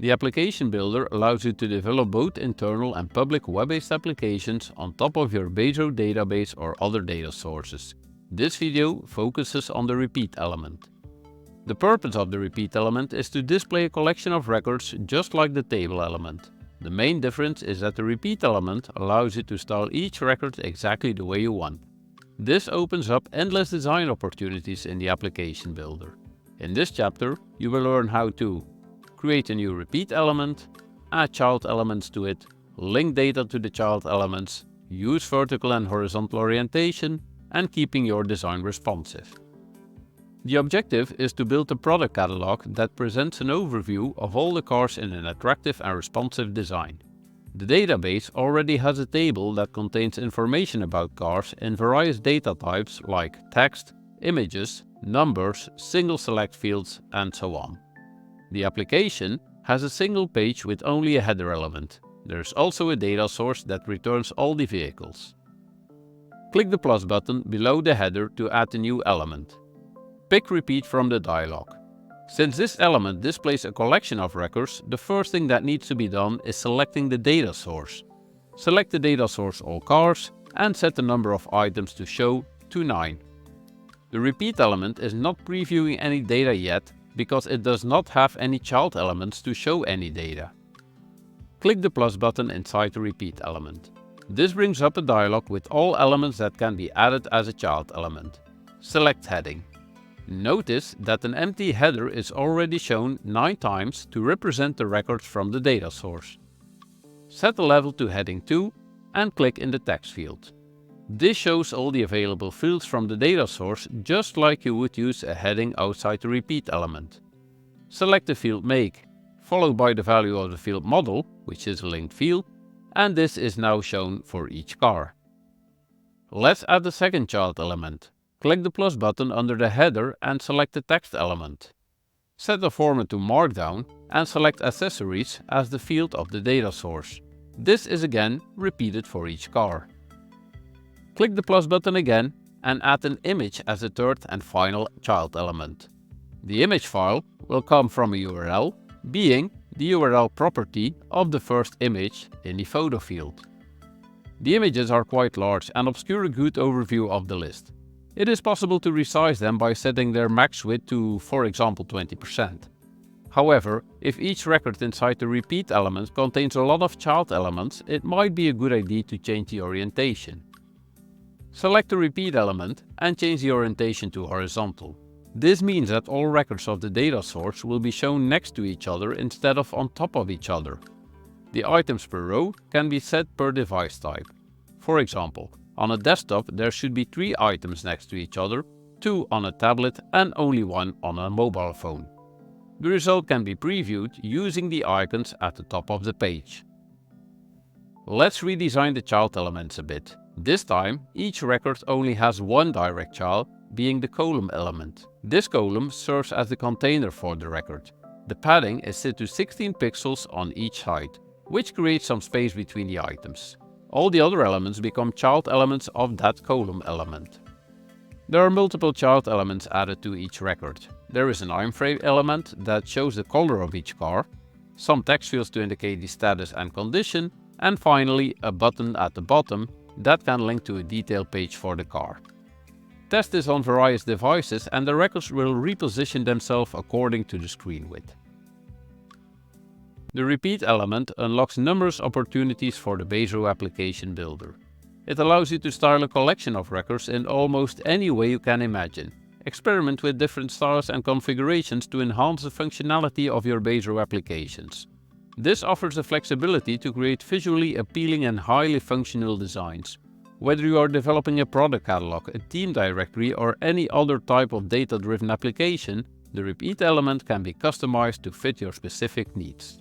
The Application Builder allows you to develop both internal and public web-based applications on top of your Baserow database or other data sources. This video focuses on the repeat element. The purpose of the repeat element is to display a collection of records just like the table element. The main difference is that the repeat element allows you to style each record exactly the way you want. This opens up endless design opportunities in the Application Builder. In this chapter, you will learn how to create a new repeat element, add child elements to it, link data to the child elements, use vertical and horizontal orientation, and keeping your design responsive. The objective is to build a product catalog that presents an overview of all the cars in an attractive and responsive design. The database already has a table that contains information about cars in various data types like text, images, numbers, single select fields, and so on. The application has a single page with only a header element. There is also a data source that returns all the vehicles. Click the plus button below the header to add a new element. Pick Repeat from the dialog. Since this element displays a collection of records, the first thing that needs to be done is selecting the data source. Select the data source All Cars and set the number of items to show to 9. The repeat element is not previewing any data yet because it does not have any child elements to show any data. Click the plus button inside the repeat element. This brings up a dialog with all elements that can be added as a child element. Select Heading. Notice that an empty header is already shown 9 times to represent the records from the data source. Set the level to Heading 2 and click in the text field. This shows all the available fields from the data source just like you would use a heading outside the repeat element. Select the field Make, followed by the value of the field Model, which is a linked field, and this is now shown for each car. Let's add the second child element. Click the plus button under the header and select the text element. Set the format to Markdown and select Accessories as the field of the data source. This is again repeated for each car. Click the plus button again and add an image as the third and final child element. The image file will come from a URL, being the URL property of the first image in the photo field. The images are quite large and obscure a good overview of the list. It is possible to resize them by setting their max width to, for example, 20%. However, if each record inside the repeat element contains a lot of child elements, it might be a good idea to change the orientation. Select the repeat element and change the orientation to horizontal. This means that all records of the data source will be shown next to each other instead of on top of each other. The items per row can be set per device type. For example, on a desktop there should be 3 items next to each other, 2 on a tablet and only 1 on a mobile phone. The result can be previewed using the icons at the top of the page. Let's redesign the child elements a bit. This time, each record only has one direct child, being the column element. This column serves as the container for the record. The padding is set to 16 pixels on each side, which creates some space between the items. All the other elements become child elements of that column element. There are multiple child elements added to each record. There is an iframe element that shows the color of each car, some text fields to indicate the status and condition, and finally a button at the bottom that can link to a detail page for the car. Test this on various devices and the records will reposition themselves according to the screen width. The repeat element unlocks numerous opportunities for the Baserow Application Builder. It allows you to style a collection of records in almost any way you can imagine. Experiment with different styles and configurations to enhance the functionality of your Baserow applications. This offers the flexibility to create visually appealing and highly functional designs. Whether you are developing a product catalog, a team directory or any other type of data-driven application, the repeat element can be customized to fit your specific needs.